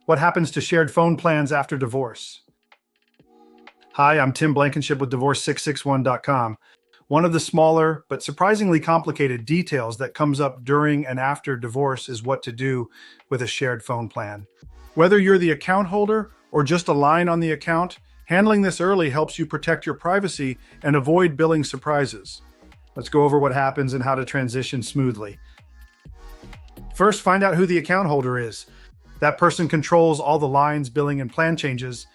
What happens to shared phone plans after divorce? Hi, I'm Tim Blankenship with Divorce661.com. One of the smaller but surprisingly complicated details that comes up during and after divorce is what to do with a shared phone plan. Whether you're the account holder or just a line on the account, handling this early helps you protect your privacy and avoid billing surprises. Let's go over what happens and how to transition smoothly. First, find out who the account holder is. That person controls all the lines, billing, and plan changes.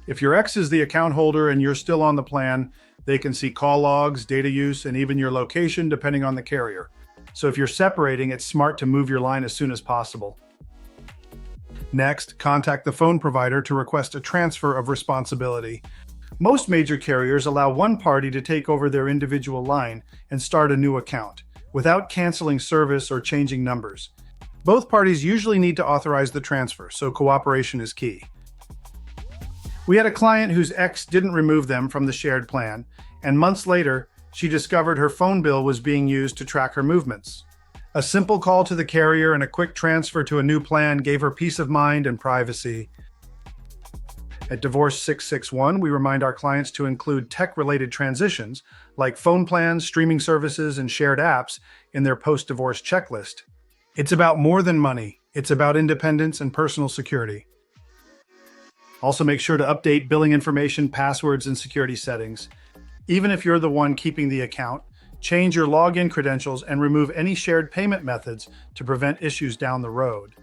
If your ex is the account holder and you're still on the plan, they can see call logs, data use, and even your location depending on the carrier. So if you're separating, it's smart to move your line as soon as possible. Next, contact the phone provider to request a transfer of responsibility. Most major carriers allow one party to take over their individual line and start a new account, without canceling service or changing numbers. Both parties usually need to authorize the transfer, so cooperation is key. We had a client whose ex didn't remove them from the shared plan, and months later, she discovered her phone bill was being used to track her movements. A simple call to the carrier and a quick transfer to a new plan gave her peace of mind and privacy. At Divorce 661, we remind our clients to include tech-related transitions, like phone plans, streaming services, and shared apps, in their post-divorce checklist. It's about more than money. It's about independence and personal security. Also, make sure to update billing information, passwords, and security settings. Even if you're the one keeping the account, change your login credentials and remove any shared payment methods to prevent issues down the road.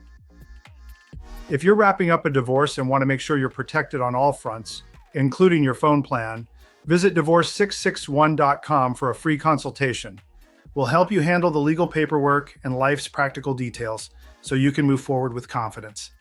If you're wrapping up a divorce and want to make sure you're protected on all fronts, including your phone plan, visit Divorce661.com for a free consultation. We'll help you handle the legal paperwork and life's practical details so you can move forward with confidence.